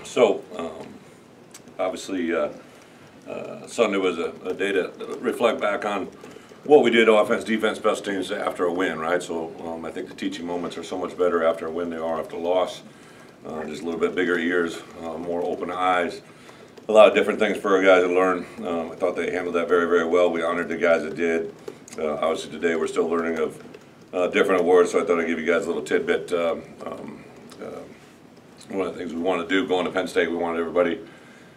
So, obviously, Sunday was a day to reflect back on what we did, offense, defense, special teams, after a win, right? So I think the teaching moments are so much better after a win than they are after a loss. Just a little bit bigger ears, more open eyes. A lot of different things for our guys to learn. I thought they handled that very, very well. We honored the guys that did. Obviously today we're still learning of different awards, so I thought I'd give you guys a little tidbit. One of the things we wanted to do going to Penn State, we wanted everybody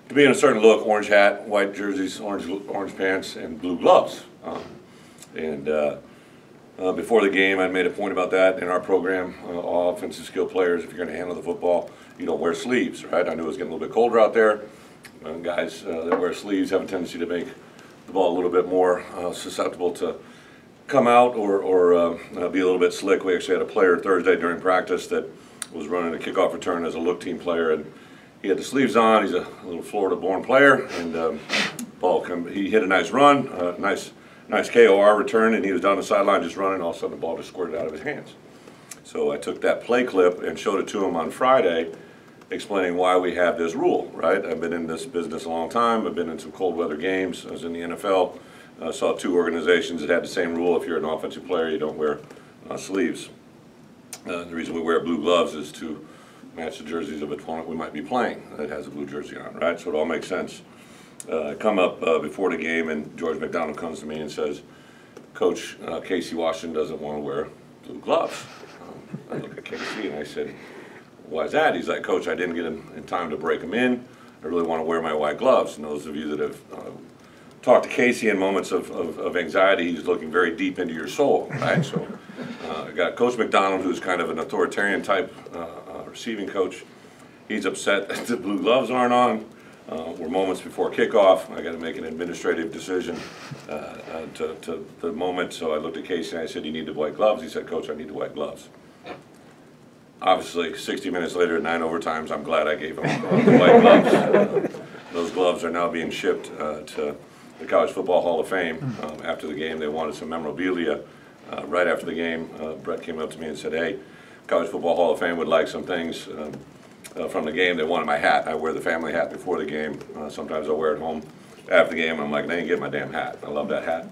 to be in a certain look: orange hat, white jerseys, orange pants, and blue gloves. Before the game, I made a point about that in our program. All offensive skill players, if you're going to handle the football, you don't wear sleeves, right? I knew it was getting a little bit colder out there. Guys that wear sleeves have a tendency to make the ball a little bit more susceptible to come out or be a little bit slick. We actually had a player Thursday during practice that was running a kickoff return as a look team player, and he had the sleeves on. He's a little Florida-born player, and he hit a nice run, nice KOR return, and he was down the sideline just running. All of a sudden, the ball just squirted out of his hands. So I took that play clip and showed it to him on Friday, explaining why we have this rule, right? I've been in this business a long time. I've been in some cold weather games. I was in the NFL. Saw two organizations that had the same rule. If you're an offensive player, you don't wear sleeves. The reason we wear blue gloves is to match the jerseys of an opponent we might be playing that has a blue jersey on, right? So it all makes sense. I come up before the game, and George McDonald comes to me and says, "Coach, Casey Washington doesn't want to wear blue gloves." I look at Casey and I said, "Why is that?" He's like, "Coach, I didn't get in time to break him in. I really want to wear my white gloves." And those of you that have talked to Casey in moments of anxiety, he's looking very deep into your soul, right? So I got Coach McDonald, who's kind of an authoritarian type receiving coach. He's upset that the blue gloves aren't on. We're moments before kickoff. I got to make an administrative decision to the moment. So I looked at Casey and I said, "You need the white gloves." He said, "Coach, I need the white gloves." Obviously, 60 minutes later, 9 overtimes, I'm glad I gave him the white gloves. Those gloves are now being shipped to the College Football Hall of Fame. After the game, they wanted some memorabilia. Right after the game, Bret came up to me and said, "Hey, College Football Hall of Fame would like some things from the game." They wanted my hat. I wear the family hat before the game. Sometimes I'll wear it home after the game. I'm like, "They didn't get my damn hat." I love that hat.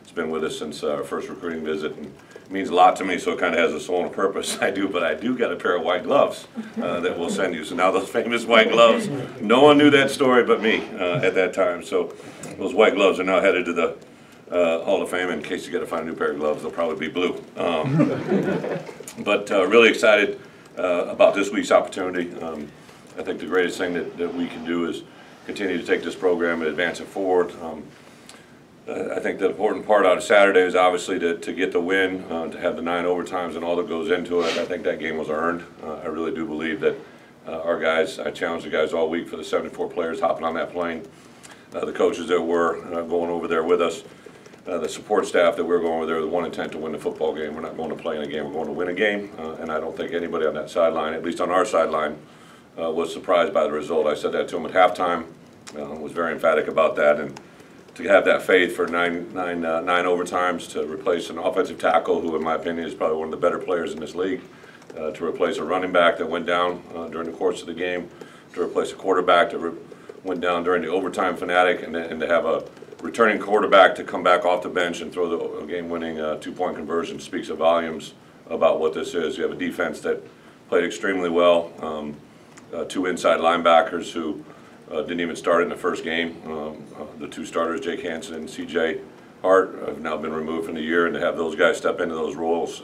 It's been with us since our first recruiting visit, and it means a lot to me, so it kind of has a soul and a purpose. I do, but I do got a pair of white gloves that we'll send you. So now those famous white gloves, no one knew that story but me at that time. So those white gloves are now headed to the Hall of Fame. In case you got to find a new pair of gloves, they'll probably be blue. But really excited about this week's opportunity. I think the greatest thing that we can do is continue to take this program and advance it forward. I think the important part out of Saturday is obviously to get the win, to have the 9 overtimes and all that goes into it. I think that game was earned. I really do believe that our guys, I challenged the guys all week for the 74 players hopping on that plane, the coaches that were going over there with us, the support staff that we're going over there with one intent: to win the football game. We're not going to play in a game, we're going to win a game. And I don't think anybody on that sideline, at least on our sideline, was surprised by the result. I said that to them at halftime, was very emphatic about that. And to have that faith for nine overtimes, to replace an offensive tackle who, in my opinion, is probably one of the better players in this league, to replace a running back that went down during the course of the game, to replace a quarterback that went down during the overtime fanatic, and to have a returning quarterback to come back off the bench and throw the game-winning two-point conversion speaks of volumes about what this is. You have a defense that played extremely well, 2 inside linebackers who didn't even start in the first game. The 2 starters, Jake Hansen and C.J. Hart, have now been removed from the year, and to have those guys step into those roles,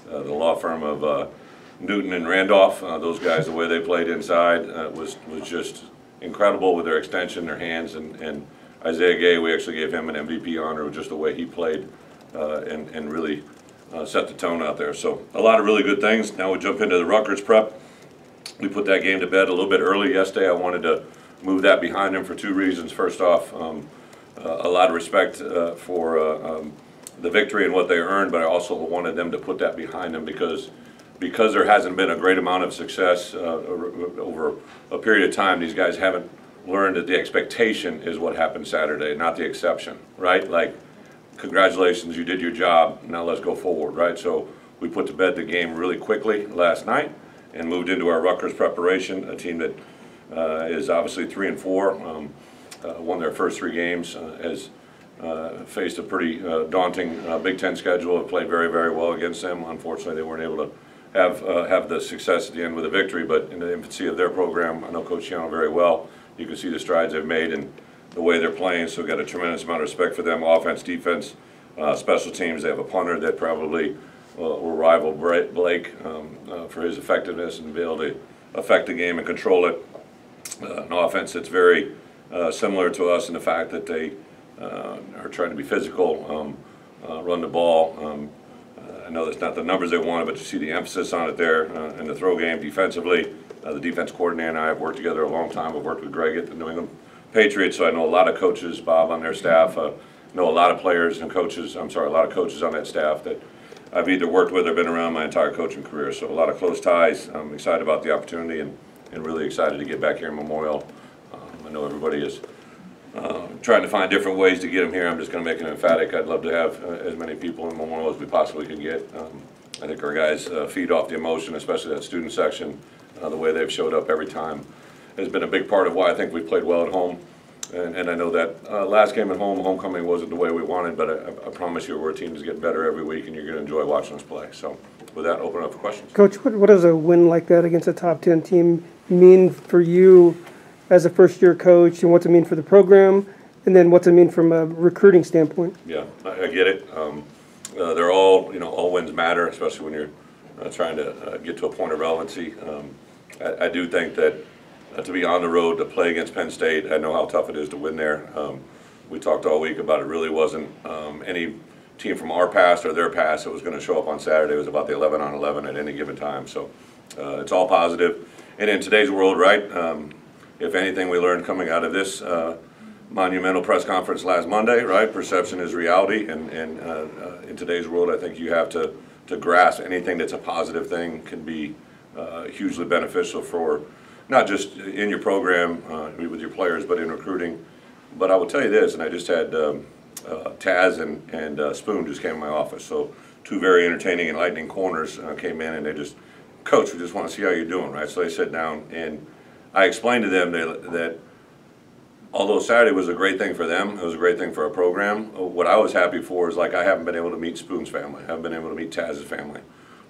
the law firm of Newton and Randolph, those guys, the way they played inside was just incredible with their extension, their hands, and Isaiah Gay, we actually gave him an MVP honor with just the way he played and really set the tone out there. So a lot of really good things. Now we jump into the Rutgers prep. We put that game to bed a little bit early yesterday. I wanted to move that behind them for 2 reasons. First off, a lot of respect for the victory and what they earned, but I also wanted them to put that behind them because there hasn't been a great amount of success over a period of time. These guys haven't learned that the expectation is what happened Saturday, not the exception, right? Like, congratulations, you did your job, now let's go forward, right? So we put to bed the game really quickly last night, and moved into our Rutgers preparation, a team that is obviously 3-4, won their first 3 games, has faced a pretty daunting Big Ten schedule, have played very, very well against them. Unfortunately, they weren't able to have the success at the end with a victory, but in the infancy of their program, I know Coach Chiano very well. You can see the strides they've made and the way they're playing, so we've got a tremendous amount of respect for them. Offense, defense, special teams. They have a punter that probably will rival Bret Blake for his effectiveness and be able to affect the game and control it. An offense that's very similar to us in the fact that they are trying to be physical, run the ball. I know that's not the numbers they wanted, but you see the emphasis on it there in the throw game defensively. The defense coordinator and I have worked together a long time. I've worked with Greg at the New England Patriots, so I know a lot of coaches, Bob, on their staff. Know a lot of players and coaches, a lot of coaches on that staff that I've either worked with or been around my entire coaching career. So a lot of close ties. I'm excited about the opportunity and really excited to get back here in Memorial. I know everybody is trying to find different ways to get them here. I'm just going to make it emphatic. I'd love to have as many people in Memorial as we possibly can get. I think our guys feed off the emotion, especially that student section. The way they've showed up every time has been a big part of why I think we played well at home. And I know that last game at home, homecoming wasn't the way we wanted, but I promise you we're a team that's getting better every week, and you're going to enjoy watching us play. So with that, open it up for questions. Coach, what does a win like that against a top 10 team mean for you as a first-year coach, and what's it mean for the program, and then what's it mean from a recruiting standpoint? Yeah, I get it. They're all, all wins matter, especially when you're trying to get to a point of relevancy. I do think that to be on the road to play against Penn State, I know how tough it is to win there. We talked all week about it really wasn't any team from our past or their past that was going to show up on Saturday. It was about the 11-on-11 at any given time. So it's all positive. And in today's world, right, if anything we learned coming out of this monumental press conference last Monday, right, perception is reality. And in today's world, I think you have to grasp anything that's a positive thing can be hugely beneficial for not just in your program with your players, but in recruiting. But I will tell you this, and I just had Taz and Spoon just came in my office. So 2 very entertaining, enlightening corners came in, and they just, Coach, we just want to see how you're doing, right? So they sat down, and I explained to them that although Saturday was a great thing for them, it was a great thing for our program. What I was happy for is, like, I haven't been able to meet Spoon's family. I haven't been able to meet Taz's family.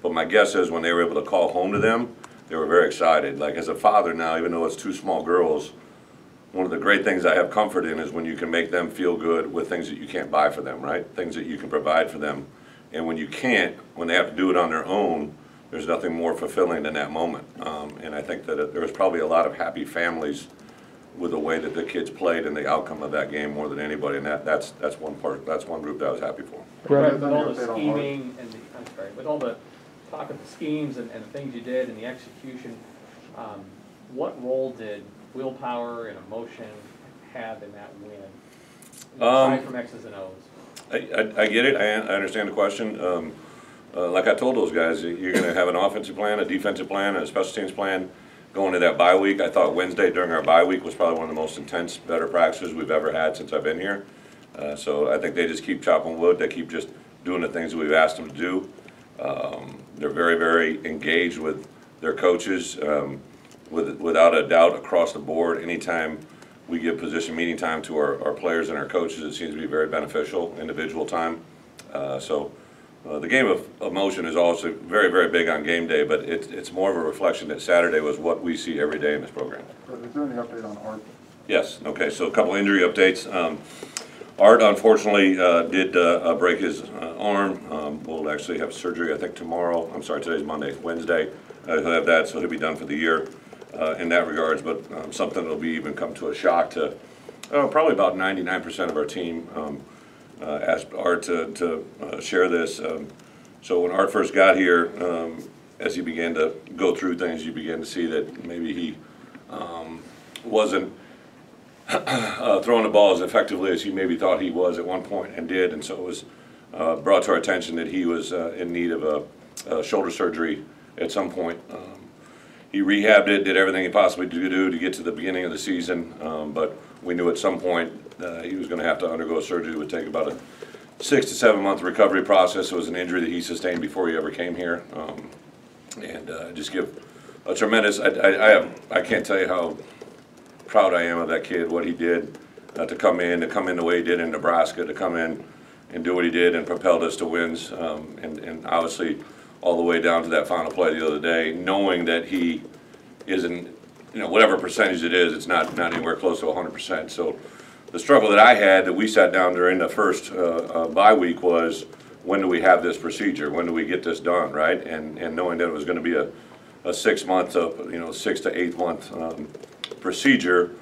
But my guess is when they were able to call home to them, they were very excited. Like, as a father now, even though it's 2 small girls, one of the great things I have comfort in is when you can make them feel good with things that you can't buy for them, right? Things that you can provide for them. And when you can't, when they have to do it on their own, there's nothing more fulfilling than that moment. And I think that there was probably a lot of happy families with the way that the kids played and the outcome of that game more than anybody. And that's one part, that's one group that I was happy for. Right. With all the scheming and with all the talk of the schemes and the things you did and the execution, what role did willpower and emotion have in that win, aside from X's and O's? I get it. I understand the question. Like I told those guys, you're going to have an offensive plan, a defensive plan, and a special teams plan going into that bye week. I thought Wednesday during our bye week was probably one of the most intense, better practices we've ever had since I've been here. So I think they just keep chopping wood. They keep just doing the things that we've asked them to do. They're very, very engaged with their coaches, without a doubt across the board. Anytime we give position meeting time to our players and our coaches, it seems to be very beneficial, individual time. The game of emotion is also very, very big on game day, but it's more of a reflection that Saturday was what we see every day in this program. Is there any update on Art? Yes, okay, so a couple injury updates. Art, unfortunately, did break his arm. We'll actually have surgery, I think, tomorrow. I'm sorry, today's Monday, Wednesday. He'll have that, so he'll be done for the year in that regards, but something that'll be even come to a shock to probably about 99% of our team. Asked Art to share this. So when Art first got here, as he began to go through things, you began to see that maybe he wasn't throwing the ball as effectively as he maybe thought he was at one point and did, and so it was brought to our attention that he was in need of a shoulder surgery at some point. He rehabbed it, did everything he possibly could do to get to the beginning of the season, but we knew at some point he was going to have to undergo surgery. It would take about a 6 to 7 month recovery process. It was an injury that he sustained before he ever came here, and just give a tremendous. I can't tell you how proud I am of that kid, what he did to come in the way he did in Nebraska, to come in and do what he did and propelled us to wins, and obviously all the way down to that final play the other day, knowing that he isn't, whatever percentage it is, it's not anywhere close to 100%. So the struggle that I had, that we sat down during the first bye week, was when do we have this procedure? When do we get this done, right? And knowing that it was going to be a 6 month, 6 to 8 month procedure.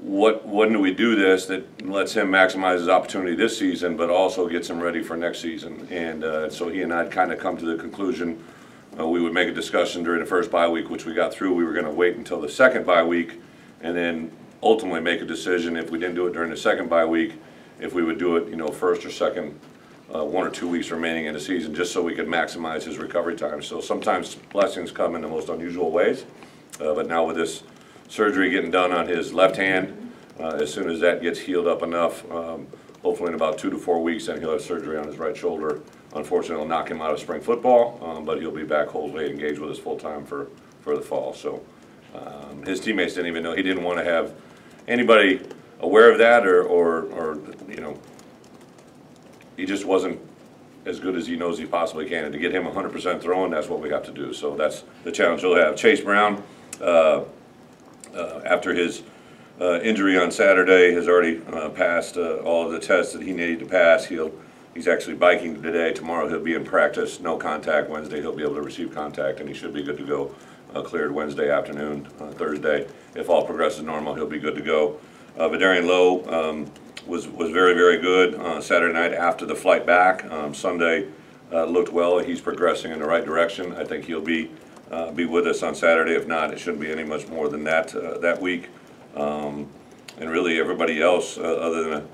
When do we do this that lets him maximize his opportunity this season, but also gets him ready for next season? And so he and I had kind of come to the conclusion we would make a discussion during the first bye week, which we got through. We were going to wait until the second bye week, and then ultimately make a decision, if we didn't do it during the second bye week, if we would do it, first or second, 1 or 2 weeks remaining in the season, just so we could maximize his recovery time. So sometimes blessings come in the most unusual ways, but now with this surgery getting done on his left hand, as soon as that gets healed up enough, hopefully in about 2 to 4 weeks, then he'll have surgery on his right shoulder. Unfortunately, it'll knock him out of spring football, but he'll be back wholly engaged with us full time for the fall. So his teammates didn't even know. He didn't want to have anybody aware of that, or he just wasn't as good as he knows he possibly can. And to get him 100% throwing, that's what we have to do. So that's the challenge he'll have. Chase Brown, after his injury on Saturday, has already passed all of the tests that he needed to pass. He's actually biking today. Tomorrow he'll be in practice, no contact. Wednesday he'll be able to receive contact, and he should be good to go. Cleared Wednesday afternoon, Thursday. If all progresses normal, he'll be good to go. Vidarian Lowe was very, very good Saturday night after the flight back. Sunday looked well. He's progressing in the right direction. I think he'll be with us on Saturday. If not, it shouldn't be any much more than that that week. And really everybody else, other than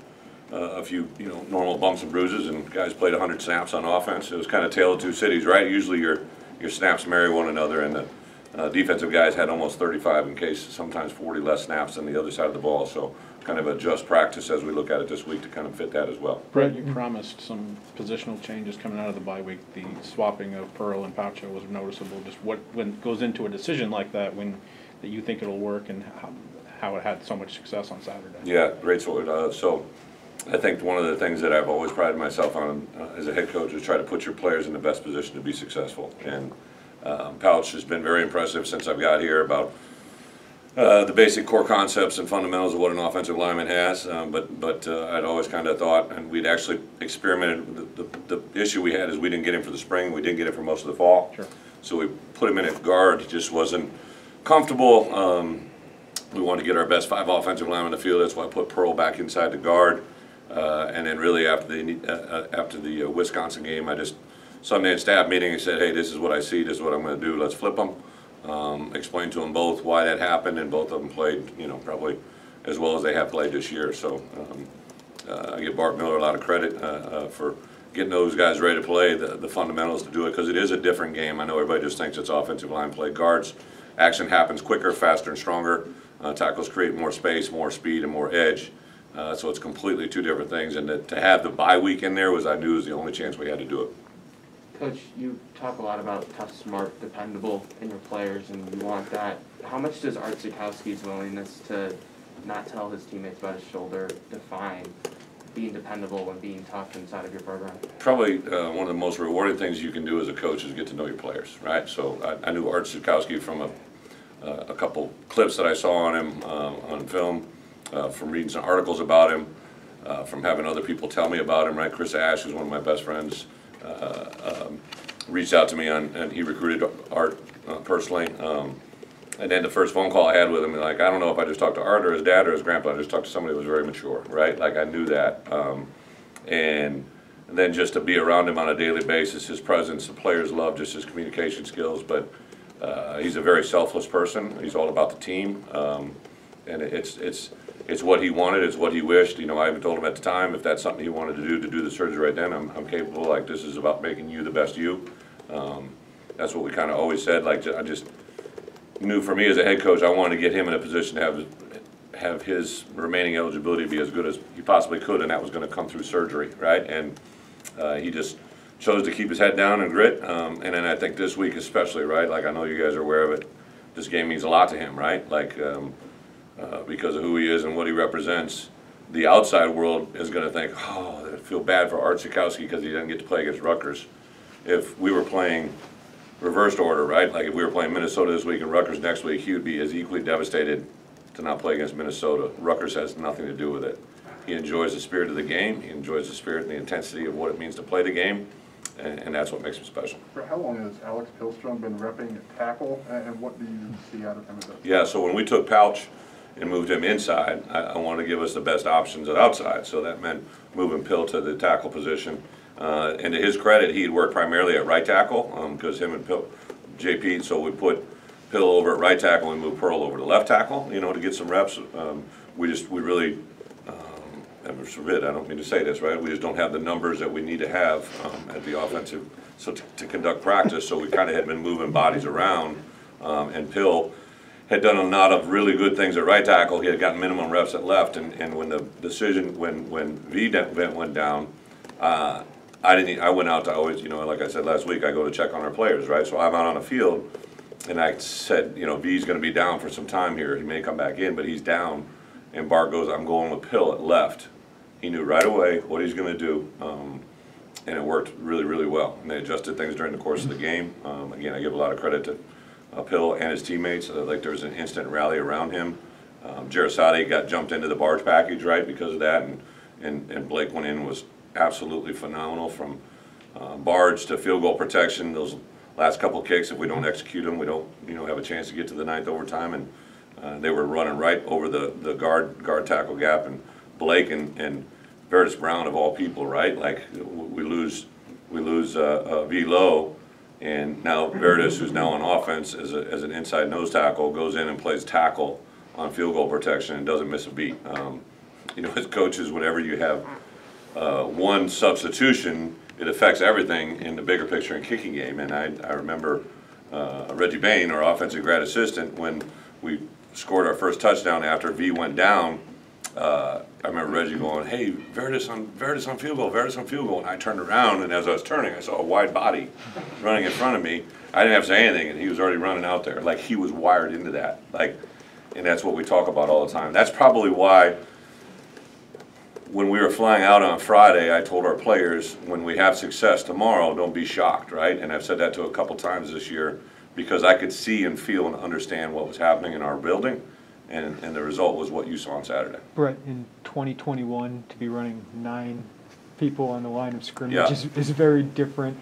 a few normal bumps and bruises, and guys played 100 snaps on offense. It was kind of tale of two cities, right? Usually your snaps marry one another, and the defensive guys had almost 35 in case, sometimes 40 less snaps than the other side of the ball. So kind of adjust practice as we look at it this week to kind of fit that as well. Bret, you promised some positional changes coming out of the bye week. The swapping of Pearl and Paucho was noticeable. Just when goes into a decision like that, that you think it'll work, and how it had so much success on Saturday? Yeah, great sort. So I think one of the things that I've always prided myself on as a head coach is try to put your players in the best position to be successful. And Pouch has been very impressive since I've got here about the basic core concepts and fundamentals of what an offensive lineman has. But I'd always kind of thought, and we'd actually experimented. The issue we had is we didn't get him for the spring. We didn't get him for most of the fall. Sure. So we put him in at guard. He just wasn't comfortable. We wanted to get our best 5 offensive linemen in the field. That's why I put Pearl back inside the guard. And then really after the Wisconsin game, I just Sunday in staff meeting and said, hey, this is what I see, this is what I'm going to do, let's flip them. Explained to them both why that happened, and both of them played, probably as well as they have played this year. So I give Bart Miller a lot of credit for getting those guys ready to play, the fundamentals to do it, because it is a different game. I know everybody just thinks it's offensive line play. Guards, action happens quicker, faster, and stronger. Tackles create more space, more speed, and more edge. So it's completely 2 different things, and to have the bye week in there I knew was the only chance we had to do it. Coach, you talk a lot about tough, smart, dependable in your players, and you want that. How much does Art Zukowski's willingness to not tell his teammates about his shoulder define being dependable and being tough inside of your program? Probably one of the most rewarding things you can do as a coach is get to know your players, right? So I knew Art Zukowski from a couple clips that I saw on him on film, from reading some articles about him, from having other people tell me about him, right? Chris Ash, who's one of my best friends, reached out to me and he recruited Art personally. And then the first phone call I had with him, like, I don't know if I just talked to Art or his dad or his grandpa. I just talked to somebody who was very mature, right? Like, I knew that. And then just to be around him on a daily basis, his presence, the players love just his communication skills. But he's a very selfless person. He's all about the team. And it's what he wanted, it's what he wished. I even told him at the time, if that's something he wanted to do the surgery right then, I'm capable. Like, this is about making you the best you. That's what we kind of always said. Like, I just knew for me as a head coach, I wanted to get him in a position to have his remaining eligibility be as good as he possibly could, and that was going to come through surgery, right? And he just chose to keep his head down and grit. And then I think this week especially, right, like I know you guys are aware of it, this game means a lot to him, right? Like because of who he is and what he represents. The outside world is going to think, oh, they feel bad for Art Sikowski because he didn't get to play against Rutgers. If we were playing reversed order, right, like if we were playing Minnesota this week and Rutgers next week, he would be as equally devastated to not play against Minnesota. Rutgers has nothing to do with it. He enjoys the spirit of the game. He enjoys the spirit and the intensity of what it means to play the game, and that's what makes him special. For how long has Alex Pihlstrom been repping at tackle, and what do you see out of him? Yeah, so when we took Pouch and moved him inside, I wanted to give us the best options at outside, so that meant moving Pill to the tackle position. And to his credit, he had worked primarily at right tackle because him and Pill, JP, so we put Pill over at right tackle and moved Pearl over to left tackle, you know, to get some reps. We really, heaven forbid, I don't mean to say this, right? We just don't have the numbers that we need to have at the offensive, so to conduct practice, so we kind of had been moving bodies around, and Pill had done a lot of really good things at right tackle. He had gotten minimum reps at left, and when the decision, when V went down, I went out to always, you know, like I said last week, I go to check on our players, right? So I'm out on the field, and I said, you know, V's going to be down for some time here. He may come back in, but he's down. And Bart goes, I'm going with Pill at left. He knew right away what he's going to do, and it worked really, really well. And they adjusted things during the course of the game. Again, I give a lot of credit to Pill and his teammates. Like there was an instant rally around him. Jarasati got jumped into the barge package, right, because of that, and Blake went in and was absolutely phenomenal from barge to field goal protection. Those last couple kicks, if we don't execute them, we don't, you know, have a chance to get to the ninth overtime. And they were running right over the guard tackle gap, and Blake and Verdis Brown of all people, right? Like we lose V Low, and now Verdis, who's now on offense as an inside nose tackle, goes in and plays tackle on field goal protection and doesn't miss a beat. You know, as coaches, whenever you have one substitution, it affects everything in the bigger picture and kicking game. And I remember Reggie Bain, our offensive grad assistant, when we scored our first touchdown after V went down. I remember Reggie going, "Hey, Verdis on field goal, Verdis on field goal." And I turned around, and as I was turning, I saw a wide body running in front of me. I didn't have to say anything, and he was already running out there. Like he was wired into that. Like, and that's what we talk about all the time. That's probably why, when we were flying out on Friday, I told our players, when we have success tomorrow, don't be shocked, right? And I've said that to a couple times this year, because I could see and feel and understand what was happening in our building, and the result was what you saw on Saturday. Brett, in 2021, to be running 9 people on the line of scrimmage Yeah. is very different.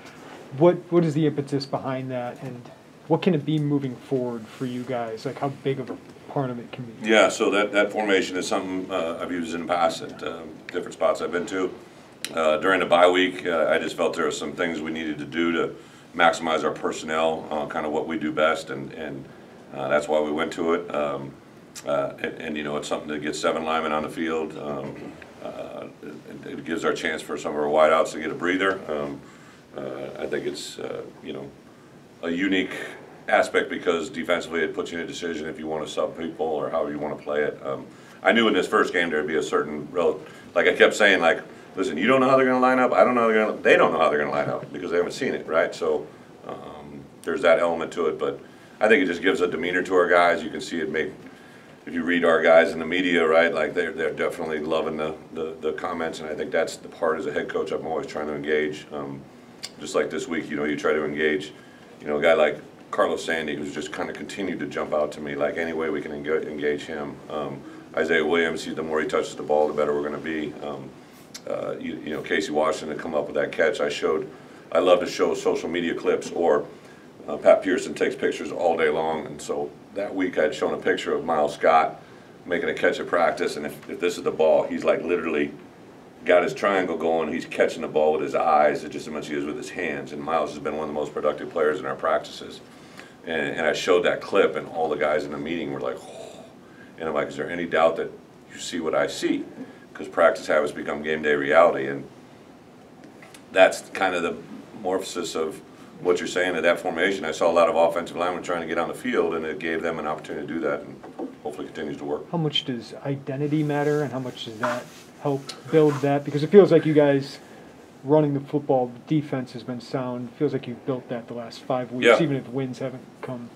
What is the impetus behind that, and what can it be moving forward for you guys? Like how big of a part of it can be? Yeah, so that formation is something I've used in the past at different spots I've been to. During the bye week, I just felt there were some things we needed to do to maximize our personnel, kind of what we do best, and that's why we went to it. And you know, it's something that gets 7 linemen on the field. It gives our chance for some of our wideouts to get a breather. I think it's you know, a unique aspect because defensively it puts you in a decision if you want to sub people or however you want to play it. I knew in this first game there'd be a certain like I kept saying, like, listen, you don't know how they're going to line up. I don't know how they're going to. They don't know how they're going to line up because they haven't seen it, right? So there's that element to it, but I think it just gives a demeanor to our guys. You can see it make. If you read our guys in the media, right, like they're definitely loving the comments, and I think that's the part as a head coach I'm always trying to engage. Just like this week, you know, you try to engage, you know, a guy like Carlos Sandy, who's just kind of continued to jump out to me, like any way we can engage him. Isaiah Williams, the more he touches the ball, the better we're going to be. You know, Casey Washington to come up with that catch. I love to show social media clips, or Pat Pearson takes pictures all day long, and so that week I'd shown a picture of Miles Scott making a catch at practice, and if this is the ball, he's like literally got his triangle going, he's catching the ball with his eyes just as much as he is with his hands, and Miles has been one of the most productive players in our practices. And I showed that clip, and all the guys in the meeting were like, oh. And I'm like, is there any doubt that you see what I see? Because practice habits become game day reality, and that's kind of the morphosis of what you're saying at that formation. I saw a lot of offensive linemen trying to get on the field, and it gave them an opportunity to do that, and hopefully continues to work. How much does identity matter, and how much does that help build that? Because it feels like you guys running the football, the defense has been sound. Feels like you've built that the last 5 weeks, Yeah. even if the wins haven't come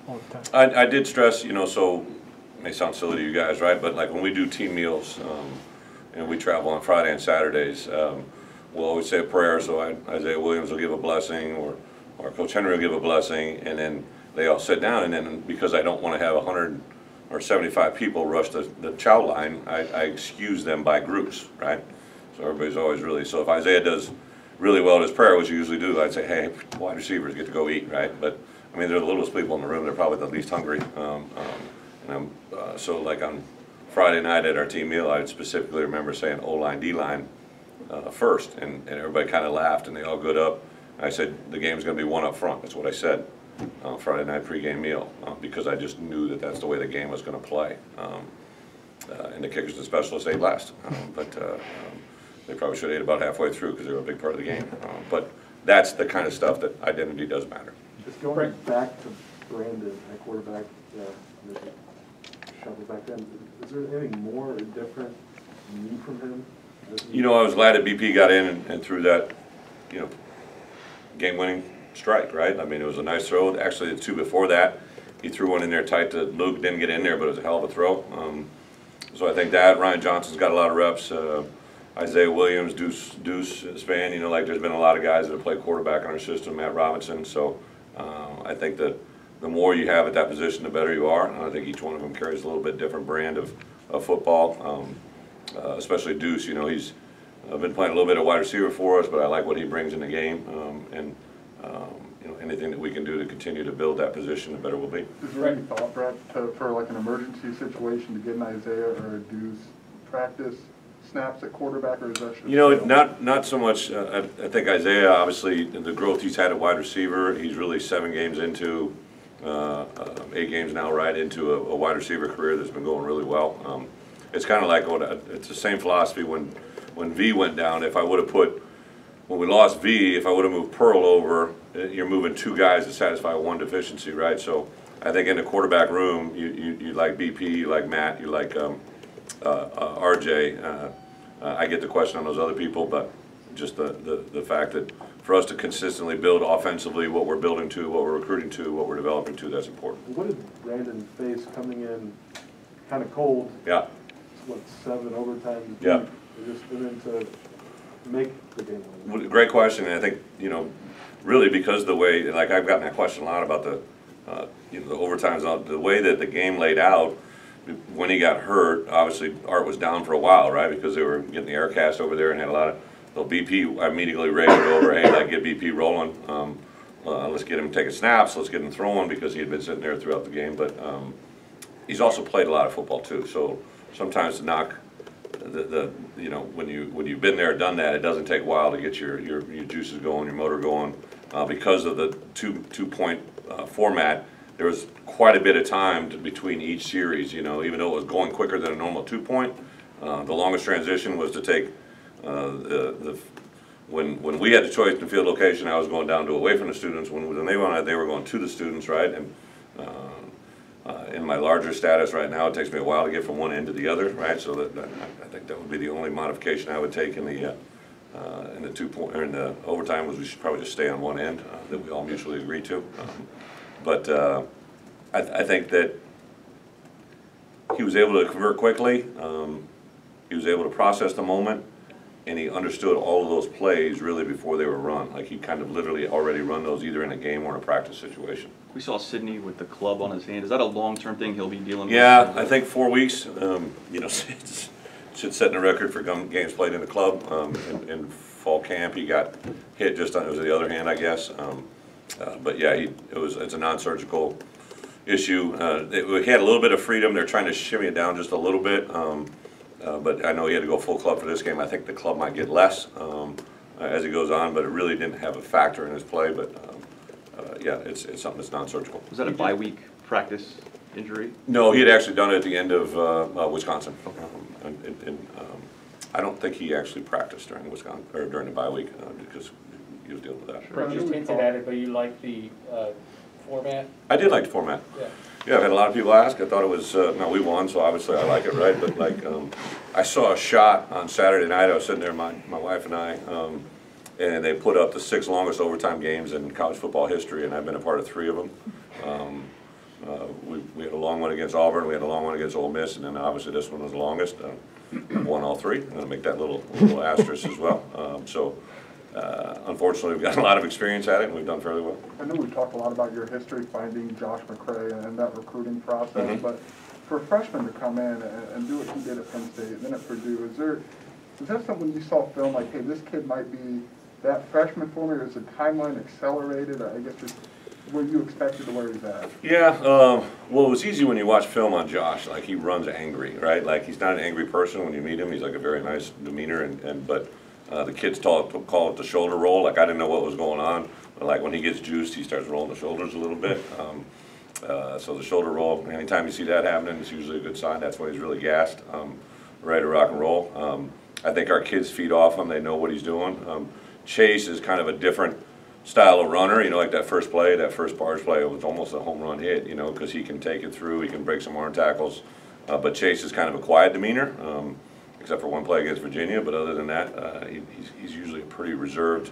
all the time. I did stress, so it may sound silly to you guys, right? But like when we do team meals, and we travel on Friday and Saturdays, we'll always say a prayer. So Isaiah Williams will give a blessing, or Coach Henry will give a blessing, and then they all sit down. And then because I don't want to have 100 or 75 people rush the chow line, I excuse them by groups, right? So everybody's always really, so if Isaiah does really well at his prayer, which you usually do, I'd say, hey, wide receivers get to go eat, right? But I mean, they're the littlest people in the room. They're probably the least hungry. So like on Friday night at our team meal, I specifically remember saying O-line, D-line first, and everybody kind of laughed, and they all got up. I said, the game's going to be one up front. That's what I said Friday night pregame meal, because I just knew that that's the way the game was going to play. And the kickers and specialists ate last. They probably should have ate about halfway through because they were a big part of the game. But that's the kind of stuff that identity does matter. Just going back to Brandon, at quarterback, shuffle back then, is there anything more or different you need from him? I was glad that BP got in and threw that, game-winning strike, right? I mean, it was a nice throw. Actually, the two before that, he threw one in there tight to Luke, didn't get in there, but it was a hell of a throw. So I think that Ryan Johnson's got a lot of reps. Isaiah Williams, Deuce Spann, like there's been a lot of guys that have played quarterback in our system, Matt Robinson. So I think that the more you have at that position, the better you are. And I think each one of them carries a little bit different brand of football, especially Deuce. He's been playing a little bit of wide receiver for us, but I like what he brings in the game. Anything that we can do to continue to build that position, the better we'll be. Is there any thought, Brett, for like an emergency situation to get an Isaiah or a Deuce practice snaps at quarterback, or is that just not so much. I think Isaiah, obviously, the growth he's had at wide receiver, he's really 7 games into, 8 games now, right, into a wide receiver career that's been going really well. It's kind of like it's the same philosophy when V went down. If I would have when we lost V, if I would have moved Pearl over, you're moving 2 guys to satisfy one deficiency, right? So I think in the quarterback room, you like BP, you like Matt, you like RJ. I get the question on those other people, but just the fact that for us to consistently build offensively what we're building to, what we're recruiting to, what we're developing to, that's important. What did Brandon face coming in kind of cold? Yeah. 7 overtimes? Yeah. Just to make the game win. Great question, and I think, really because the way, like I've gotten that question a lot about the overtimes, the way that the game laid out, when he got hurt, obviously Art was down for a while, right, because they were getting the air cast over there and had a lot of, BP immediately raised it over, hey, like get BP rolling, let's get him taking snaps, let's get him throwing, because he had been sitting there throughout the game, but he's also played a lot of football too, so sometimes to knock when you've been there, done that, it doesn't take a while to get your juices going, your motor going. Because of the two-point format, there was quite a bit of time between each series. Even though it was going quicker than a normal 2-point, the longest transition was to take when we had the choice in field location, I was going down to away from the students. When they wanted, they were going to the students, right? And in my larger status right now, it takes me a while to get from one end to the other, right? So I think that would be the only modification I would take in the 2-point or in the overtime, was we should probably just stay on one end that we all mutually agree to. But I think that he was able to convert quickly. He was able to process the moment, and he understood all of those plays really before they were run. Like he kind of literally already run those either in a game or in a practice situation. We saw Sidney with the club on his hand. Is that a long-term thing he'll be dealing with? Yeah, I think 4 weeks. Should set a record for games played in the club. In fall camp, he got hit just on, it was the other hand, I guess. But yeah, it's a non-surgical issue. We had a little bit of freedom. They're trying to shimmy it down just a little bit. But I know he had to go full club for this game. I think the club might get less as he goes on, but it really didn't have a factor in his play. But yeah, it's something that's non-surgical. Was that a bye-week practice injury? No, he had actually done it at the end of Wisconsin. I don't think he actually practiced during Wisconsin or during the bye week because he was dealing with that. Brett just hinted at it, but you like the format? I did like the format. Yeah. Yeah, I've had a lot of people ask. I thought it was, now we won, so obviously I like it, right? But like, I saw a shot on Saturday night. I was sitting there, my wife and I, and they put up the 6 longest overtime games in college football history, and I've been a part of 3 of them. We had a long one against Auburn, we had a long one against Ole Miss, and then obviously this one was the longest. Won all 3. I'm going to make that little asterisk as well. Unfortunately, we've got a lot of experience at it, and we've done fairly well. I know we've talked a lot about your history finding Josh McCray and that recruiting process, but for a freshman to come in and do what he did at Penn State and then at Purdue, is that something you saw film like, hey, this kid might be that freshman for me, or is the timeline accelerated? I guess just where you expected to where he's at? Yeah, well, it was easy when you watch film on Josh. Like, he runs angry, right? Like, he's not an angry person when you meet him. He's like a very nice demeanor, but the kids call it the shoulder roll. Like, I didn't know what was going on, but like when he gets juiced, he starts rolling the shoulders a little bit. So the shoulder roll, anytime you see that happening, it's usually a good sign. That's when he's really gassed, ready to rock and roll. I think our kids feed off him. They know what he's doing. Chase is kind of a different style of runner, you know, like that first play, that first bars play, it was almost a home run hit, you know, because he can take it through, he can break some arm tackles. But Chase is kind of a quiet demeanor, except for one play against Virginia. But other than that, he's usually a pretty reserved,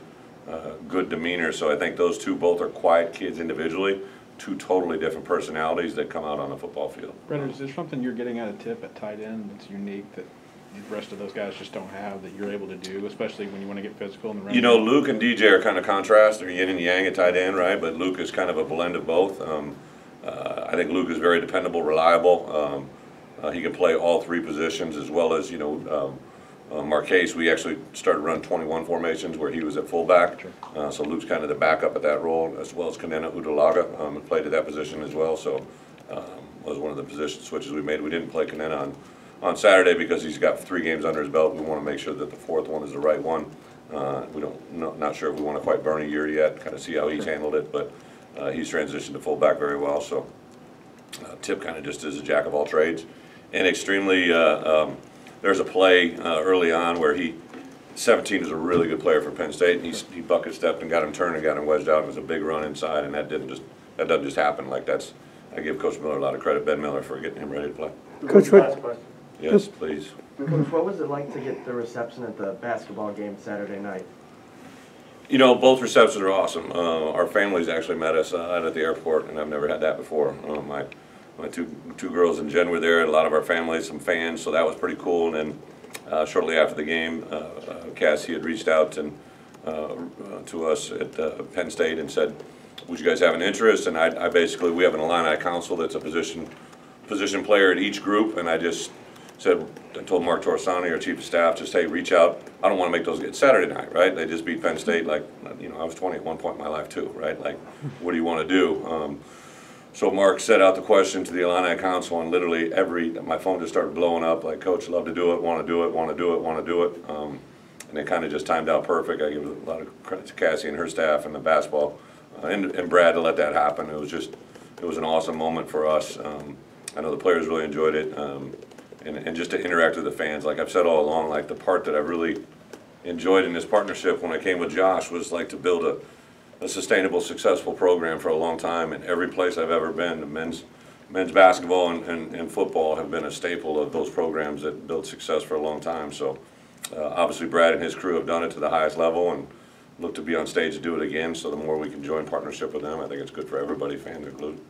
good demeanor. So I think those two both are quiet kids individually, 2 totally different personalities that come out on the football field. Brennan, is there something you're getting at a tip at tight end that's unique that the rest of those guys just don't have that you're able to do, especially when you want to get physical in the run? You know, Luke and DJ are kind of contrast. They're yin and yang at tight end, right? But Luke is kind of a blend of both. I think Luke is very dependable, reliable. He can play all 3 positions, as well as, you know, Marquez. We actually started running 21 formations where he was at fullback. So Luke's kind of the backup at that role, as well as Kanena Udalaga played at that position as well. So was one of the position switches we made. We didn't play Kanena on Saturday because he's got 3 games under his belt. We want to make sure that the 4th one is the right one. Not sure if we want to quite burn a year yet, kind of see how he's handled it, but he's transitioned to fullback very well. So Tip kind of just is a jack of all trades, and extremely. There's a play early on where 17 is a really good player for Penn State, and he bucket stepped and got him turned and got him wedged out. It was a big run inside, and that doesn't just happen. Like, I give Coach Miller a lot of credit, Ben Miller, for getting him ready to play. Coach, yes, please. Coach, what was it like to get the reception at the basketball game Saturday night? You know, both receptions are awesome. Our families actually met us out at the airport, and I've never had that before. My two girls and Jen were there, and a lot of our families, some fans, so that was pretty cool. And then shortly after the game, Cassie had reached out to us at Penn State and said, would you guys have an interest? And I basically, we have an Illini council that's a position player at each group, and I just said, I told Mark Torsani, our chief of staff, just, hey, reach out. I don't want to make those get Saturday night, right? They just beat Penn State. Like, you know, I was 20 at one point in my life too, right? Like, what do you want to do? So Mark set out the question to the Illini council, and literally my phone just started blowing up, like, Coach, love to do it, want to do it, want to do it, want to do it. And it kind of just timed out perfect. I give a lot of credit to Cassie and her staff and the basketball and Brad to let that happen. It was an awesome moment for us. I know the players really enjoyed it, and just to interact with the fans. Like I've said all along, like the part that I really enjoyed in this partnership when I came with Josh was like to build a sustainable, successful program for a long time. And every place I've ever been, the men's basketball and football have been a staple of those programs that build success for a long time. So obviously Brad and his crew have done it to the highest level and look to be on stage to do it again. So the more we can join partnership with them, I think it's good for everybody, fans included.